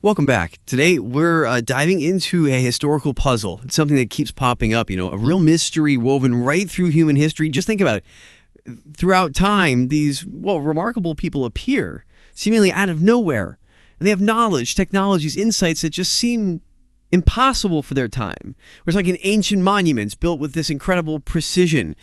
Welcome back. Today, we're diving into a historical puzzle. It's something that keeps popping up, a real mystery woven right through human history. Just think about it. Throughout time, these, remarkable people appear seemingly out of nowhere. And they have knowledge, technologies, insights that just seem impossible for their time. It's like an ancient monuments built with this incredible precision.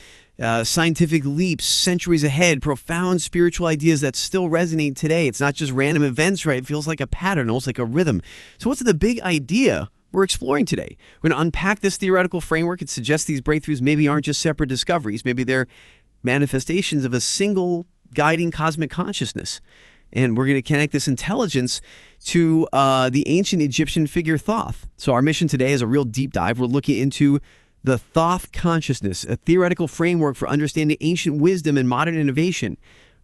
Scientific leaps centuries ahead, profound spiritual ideas that still resonate today. It's not just random events, right? It feels like a pattern, almost like a rhythm. So what's the big idea we're exploring today? We're going to unpack this theoretical framework and suggest these breakthroughs maybe aren't just separate discoveries. Maybe they're manifestations of a single guiding cosmic consciousness. And we're going to connect this intelligence to the ancient Egyptian figure Thoth. So our mission today is a real deep dive. We're looking into the Thoth consciousness, a theoretical framework for understanding ancient wisdom and modern innovation.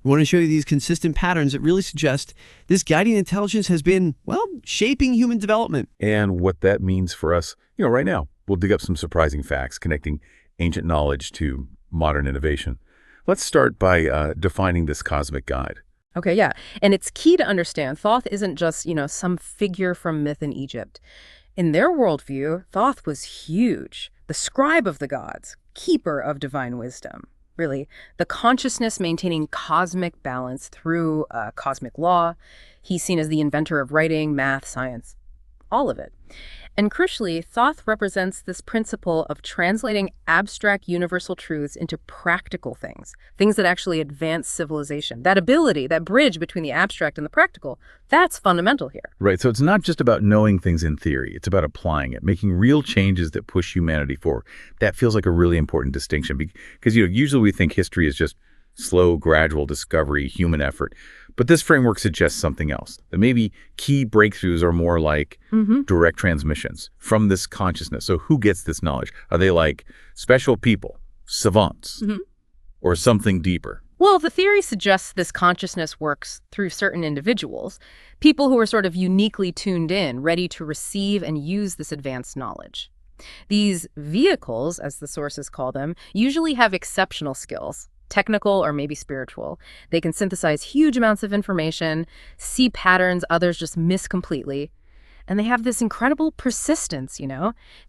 We want to show you these consistent patterns that really suggest this guiding intelligence has been, shaping human development. And what that means for us, right now. We'll dig up some surprising facts connecting ancient knowledge to modern innovation. Let's start by defining this cosmic guide. Okay, yeah. And it's key to understand Thoth isn't just, some figure from myth in Egypt. In their worldview, Thoth was huge. The scribe of the gods, keeper of divine wisdom. Really, the consciousness maintaining cosmic balance through cosmic law. He's seen as the inventor of writing, math, science, all of it. And crucially, Thoth represents this principle of translating abstract universal truths into practical things that actually advance civilization. That ability, that bridge between the abstract and the practical, that's fundamental here. Right, so it's not just about knowing things in theory. It's about applying it, making real changes that push humanity forward. That feels like a really important distinction because, usually we think history is just slow, gradual discovery, human effort. But this framework suggests something else, that maybe key breakthroughs are more like direct transmissions from this consciousness. So who gets this knowledge? Are they like special people, savants, or something deeper? Well, the theory suggests this consciousness works through certain individuals, people who are sort of uniquely tuned in, ready to receive and use this advanced knowledge. These vehicles, as the sources call them, usually have exceptional skills. Technical or maybe spiritual. They can synthesize huge amounts of information, see patterns others just miss completely. And they have this incredible persistence,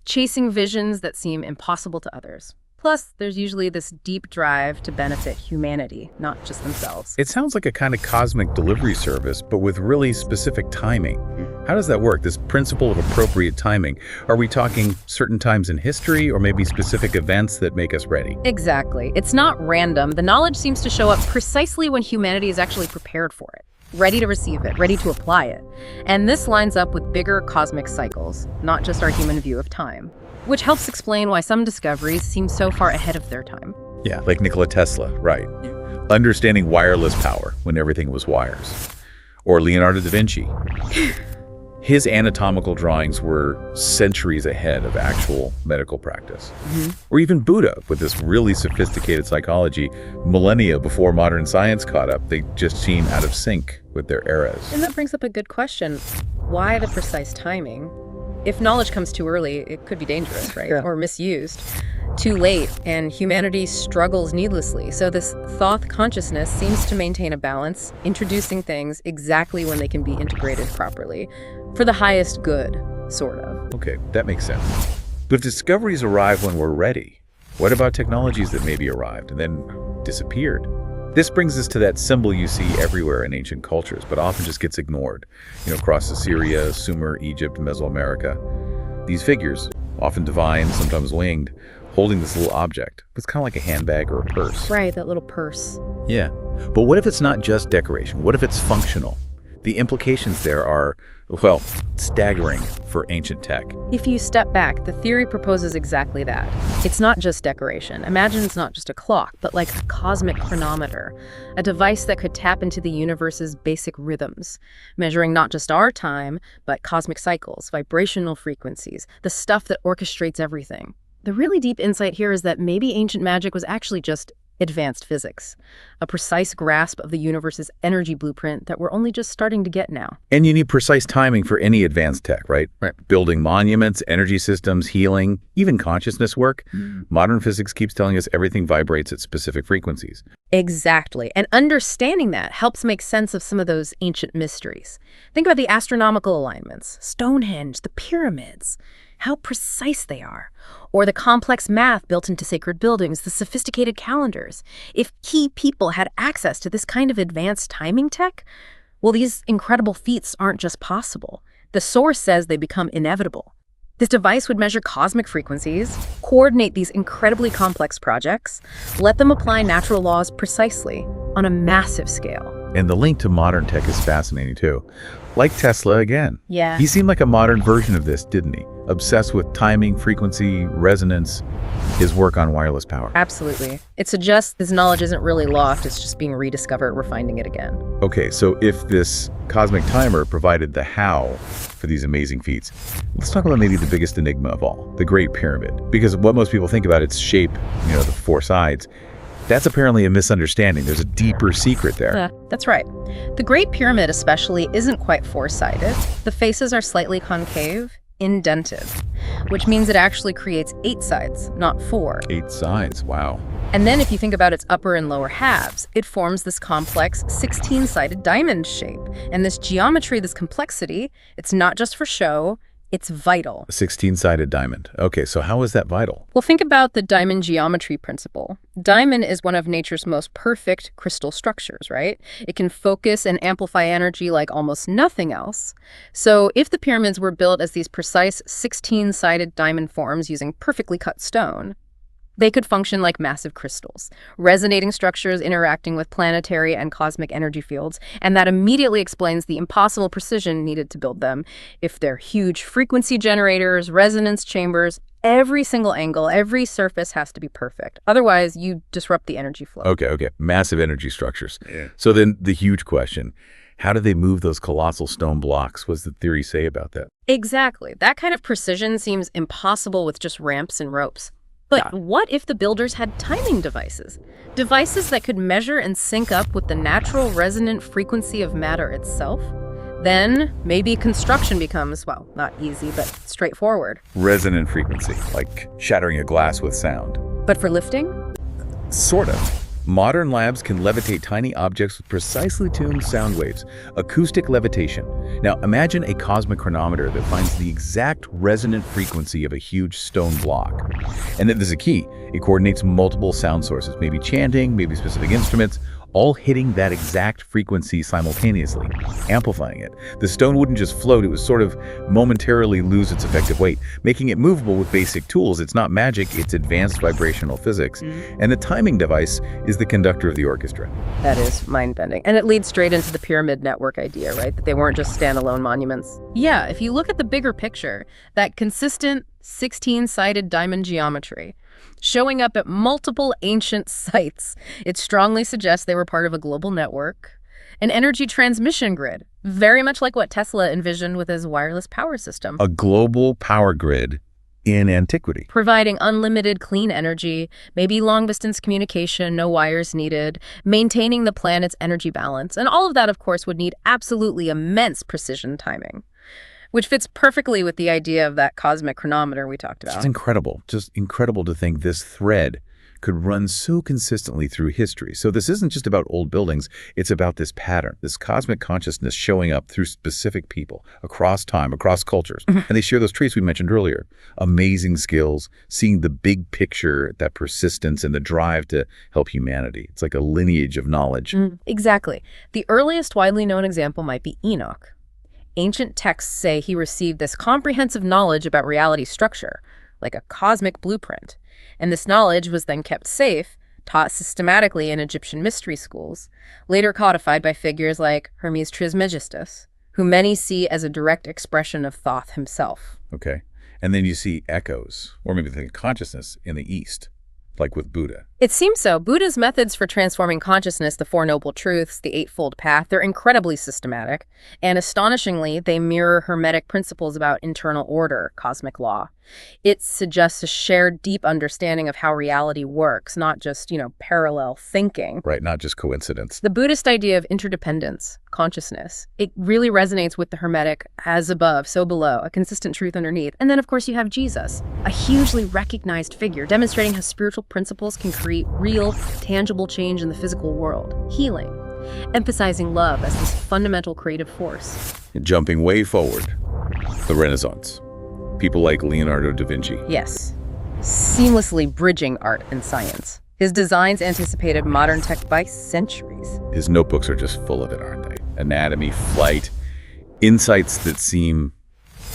chasing visions that seem impossible to others. Plus, there's usually this deep drive to benefit humanity, not just themselves. It sounds like a kind of cosmic delivery service, but with really specific timing. How does that work, this principle of appropriate timing? Are we talking certain times in history or maybe specific events that make us ready? Exactly. It's not random. The knowledge seems to show up precisely when humanity is actually prepared for it, ready to receive it, ready to apply it. And this lines up with bigger cosmic cycles, not just our human view of time, which helps explain why some discoveries seem so far ahead of their time. Yeah, like Nikola Tesla, right. Understanding wireless power when everything was wires. Or Leonardo da Vinci. His anatomical drawings were centuries ahead of actual medical practice. Or even Buddha, with this really sophisticated psychology, millennia before modern science caught up. They just seem out of sync with their eras. And that brings up a good question. Why the precise timing? If knowledge comes too early, it could be dangerous, right? Or misused. Too late, and humanity struggles needlessly. So this Thoth consciousness seems to maintain a balance, introducing things exactly when they can be integrated properly, for the highest good, sort of. Okay, that makes sense. But if discoveries arrive when we're ready, what about technologies that maybe arrived and then disappeared? This brings us to that symbol you see everywhere in ancient cultures, but often just gets ignored. Across Assyria, Sumer, Egypt, Mesoamerica. These figures, often divine, sometimes winged, holding this little object. It's kind of like a handbag or a purse. Right, that little purse. Yeah, but what if it's not just decoration? What if it's functional? The implications there are, staggering for ancient tech. If you step back, the theory proposes exactly that. It's not just decoration. Imagine it's not just a clock, but like a cosmic chronometer, a device that could tap into the universe's basic rhythms, measuring not just our time, but cosmic cycles, vibrational frequencies, the stuff that orchestrates everything. The really deep insight here is that maybe ancient magic was actually just advanced physics, a precise grasp of the universe's energy blueprint that we're only just starting to get now. And you need precise timing for any advanced tech, right? Right. Building monuments, energy systems, healing, even consciousness work. Modern physics keeps telling us everything vibrates at specific frequencies. Exactly. And understanding that helps make sense of some of those ancient mysteries. Think about the astronomical alignments, Stonehenge, the pyramids, how precise they are, or the complex math built into sacred buildings, the sophisticated calendars. If key people had access to this kind of advanced timing tech, well, these incredible feats aren't just possible. The source says they become inevitable. This device would measure cosmic frequencies, coordinate these incredibly complex projects, let them apply natural laws precisely on a massive scale. And the link to modern tech is fascinating too. Like Tesla again. Yeah. He seemed like a modern version of this, didn't he? Obsessed with timing, frequency, resonance, his work on wireless power. Absolutely. It suggests this knowledge isn't really lost, it's just being rediscovered, we're finding it again. Okay, so if this cosmic timer provided the how for these amazing feats, let's talk about maybe the biggest enigma of all, the Great Pyramid. Because what most people think about, its shape, the four sides, that's apparently a misunderstanding. There's a deeper secret there. That's right. The Great Pyramid especially isn't quite four-sided. The faces are slightly concave, indented, which means it actually creates 8 sides, not 4. 8 sides, wow. And then if you think about its upper and lower halves, it forms this complex 16-sided diamond shape. And this geometry, this complexity, it's not just for show, it's vital. A 16-sided diamond. Okay, so how is that vital? Well, think about the diamond geometry principle. Diamond is one of nature's most perfect crystal structures, right? It can focus and amplify energy like almost nothing else. So if the pyramids were built as these precise 16-sided diamond forms using perfectly cut stone, they could function like massive crystals, resonating structures interacting with planetary and cosmic energy fields, and that immediately explains the impossible precision needed to build them. If they're huge frequency generators, resonance chambers, every single angle, every surface has to be perfect. Otherwise, you disrupt the energy flow. Okay. Massive energy structures. Yeah. So then the huge question, how do they move those colossal stone blocks? What does the theory say about that? Exactly. That kind of precision seems impossible with just ramps and ropes. But what if the builders had timing devices? Devices that could measure and sync up with the natural resonant frequency of matter itself? Then maybe construction becomes, well, not easy, but straightforward. Resonant frequency, like shattering a glass with sound. But for lifting? Sort of. Modern labs can levitate tiny objects with precisely tuned sound waves, acoustic levitation. Now, imagine a cosmic chronometer that finds the exact resonant frequency of a huge stone block. And then there's a key. It coordinates multiple sound sources, maybe chanting, maybe specific instruments, all hitting that exact frequency simultaneously, amplifying it. The stone wouldn't just float, it would sort of momentarily lose its effective weight, making it movable with basic tools. It's not magic, it's advanced vibrational physics. And the timing device is the conductor of the orchestra. That is mind-bending. And it leads straight into the pyramid network idea, right? That they weren't just standalone monuments. Yeah, if you look at the bigger picture, that consistent 16-sided diamond geometry, showing up at multiple ancient sites, it strongly suggests they were part of a global network, an energy transmission grid, very much like what Tesla envisioned with his wireless power system. A global power grid in antiquity. Providing unlimited clean energy, maybe long-distance communication, no wires needed, maintaining the planet's energy balance. And all of that, of course, would need absolutely immense precision timing, which fits perfectly with the idea of that cosmic chronometer we talked about. It's incredible. Just incredible to think this thread could run so consistently through history. So this isn't just about old buildings. It's about this pattern, this cosmic consciousness showing up through specific people across time, across cultures. And they share those traits we mentioned earlier. Amazing skills, seeing the big picture, that persistence and the drive to help humanity. It's like a lineage of knowledge. Exactly. The earliest widely known example might be Enoch. Ancient texts say he received this comprehensive knowledge about reality's structure, like a cosmic blueprint. And this knowledge was then kept safe, taught systematically in Egyptian mystery schools, later codified by figures like Hermes Trismegistus, who many see as a direct expression of Thoth himself. Okay. And then you see echoes, or maybe the consciousness in the East, like with Buddha. It seems so. Buddha's methods for transforming consciousness, the Four Noble Truths, the Eightfold Path, they're incredibly systematic. And astonishingly, they mirror Hermetic principles about internal order, cosmic law. It suggests a shared deep understanding of how reality works, not just, parallel thinking. Right, not just coincidence. The Buddhist idea of interdependence, consciousness, it really resonates with the Hermetic as above, so below, a consistent truth underneath. And then, of course, you have Jesus, a hugely recognized figure, demonstrating how spiritual principles can create real, tangible change in the physical world. Healing, emphasizing love as this fundamental creative force. Jumping way forward, the Renaissance. People like Leonardo da Vinci. Yes, seamlessly bridging art and science. His designs anticipated modern tech by centuries. His notebooks are just full of it, aren't they? Anatomy, flight, insights that seem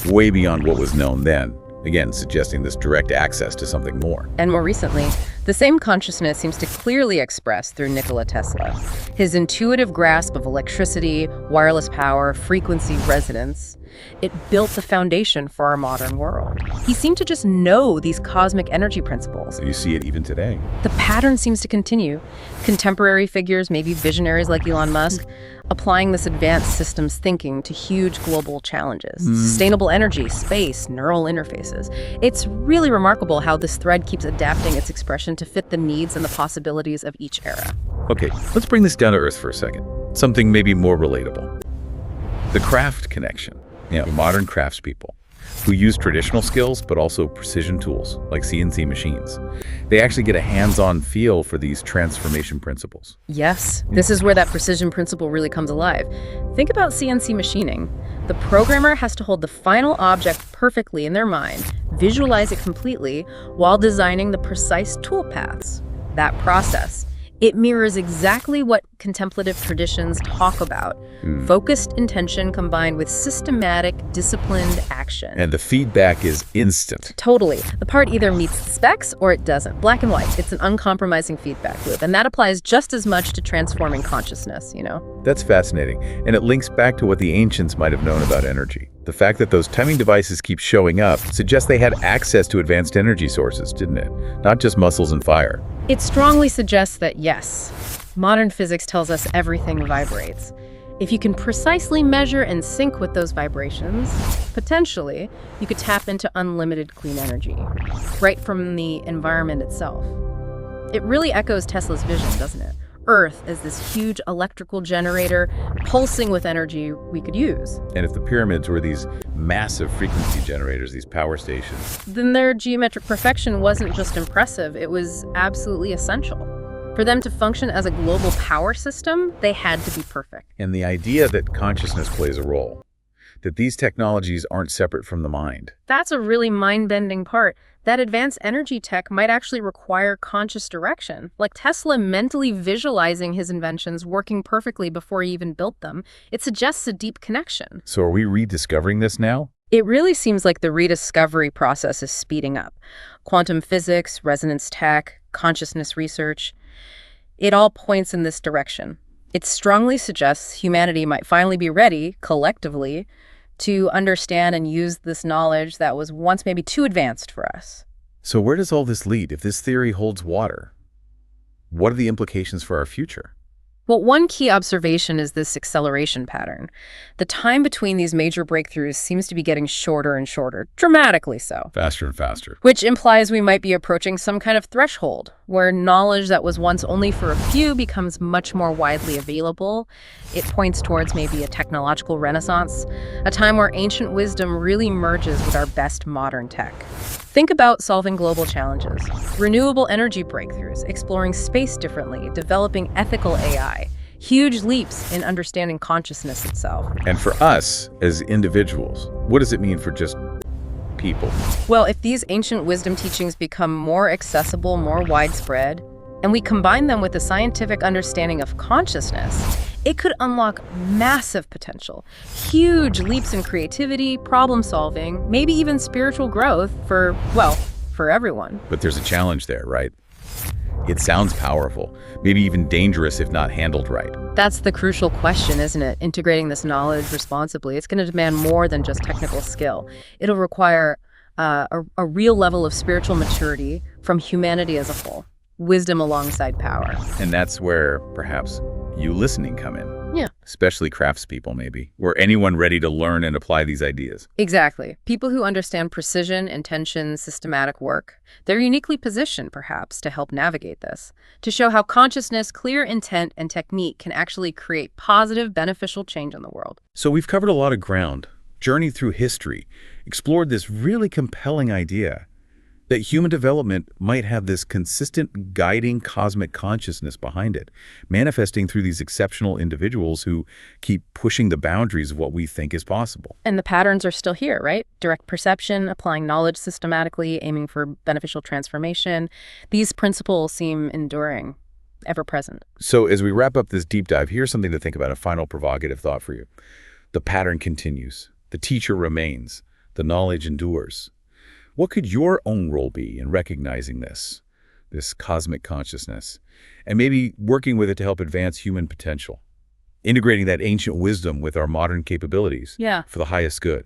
way beyond what was known then. Again, suggesting this direct access to something more. And more recently, the same consciousness seems to clearly express through Nikola Tesla. His intuitive grasp of electricity, wireless power, frequency resonance, it built the foundation for our modern world. He seemed to just know these cosmic energy principles. You see it even today. The pattern seems to continue. Contemporary figures, maybe visionaries like Elon Musk, applying this advanced systems thinking to huge global challenges. Sustainable energy, space, neural interfaces. It's really remarkable how this thread keeps adapting its expression to fit the needs and the possibilities of each era. Okay, let's bring this down to earth for a second. Something maybe more relatable. The craft connection. Modern craftspeople who use traditional skills but also precision tools like CNC machines. They actually get a hands-on feel for these transformation principles. Yes, this is where that precision principle really comes alive. Think about CNC machining. The programmer has to hold the final object perfectly in their mind, visualize it completely, while designing the precise tool paths. That process, it mirrors exactly what contemplative traditions talk about. Focused intention combined with systematic, disciplined action. And the feedback is instant. Totally. The part either meets the specs or it doesn't. Black and white. It's an uncompromising feedback loop. And that applies just as much to transforming consciousness, That's fascinating. And it links back to what the ancients might have known about energy. The fact that those timing devices keep showing up suggests they had access to advanced energy sources, didn't it? Not just muscles and fire. It strongly suggests that, yes, modern physics tells us everything vibrates. If you can precisely measure and sync with those vibrations, potentially, you could tap into unlimited clean energy, right from the environment itself. It really echoes Tesla's vision, doesn't it? Earth as this huge electrical generator pulsing with energy we could use. And if the pyramids were these massive frequency generators, these power stations, then their geometric perfection wasn't just impressive, it was absolutely essential. For them to function as a global power system, they had to be perfect. and the idea that consciousness plays a role, that these technologies aren't separate from the mind. That's a really mind-bending part. That advanced energy tech might actually require conscious direction. Like Tesla mentally visualizing his inventions working perfectly before he even built them. It suggests a deep connection. So are we rediscovering this now? It really seems like the rediscovery process is speeding up. Quantum physics, resonance tech, consciousness research, it all points in this direction. It strongly suggests humanity might finally be ready, collectively, to understand and use this knowledge that was once maybe too advanced for us. So where does all this lead? If this theory holds water, what are the implications for our future? Well, one key observation is this acceleration pattern. The time between these major breakthroughs seems to be getting shorter and shorter, dramatically so. Faster and faster. Which implies we might be approaching some kind of threshold, where knowledge that was once only for a few becomes much more widely available. It points towards maybe a technological renaissance, a time where ancient wisdom really merges with our best modern tech. Think about solving global challenges, renewable energy breakthroughs, exploring space differently, developing ethical AI, huge leaps in understanding consciousness itself. And for us as individuals, what does it mean for just people? Well, if these ancient wisdom teachings become more accessible, more widespread, and we combine them with a scientific understanding of consciousness, it could unlock massive potential, huge leaps in creativity, problem solving, maybe even spiritual growth for everyone. But there's a challenge there, right? It sounds powerful, maybe even dangerous if not handled right. That's the crucial question, isn't it? Integrating this knowledge responsibly. It's going to demand more than just technical skill. It'll require a real level of spiritual maturity from humanity as a whole. wisdom alongside power. And that's where, perhaps, you listening come in. Yeah. Especially craftspeople, maybe, or anyone ready to learn and apply these ideas. Exactly. People who understand precision, intention, systematic work. They're uniquely positioned, perhaps, to help navigate this, to show how consciousness, clear intent, and technique can actually create positive, beneficial change in the world. So we've covered a lot of ground, journeyed through history, explored this really compelling idea that human development might have this consistent guiding cosmic consciousness behind it, manifesting through these exceptional individuals who keep pushing the boundaries of what we think is possible. And the patterns are still here, right? Direct perception, applying knowledge systematically, aiming for beneficial transformation. These principles seem enduring, ever present. So as we wrap up this deep dive, here's something to think about, a final provocative thought for you. The pattern continues. The teacher remains. The knowledge endures. What could your own role be in recognizing this cosmic consciousness, and maybe working with it to help advance human potential, integrating that ancient wisdom with our modern capabilities Yeah. for the highest good?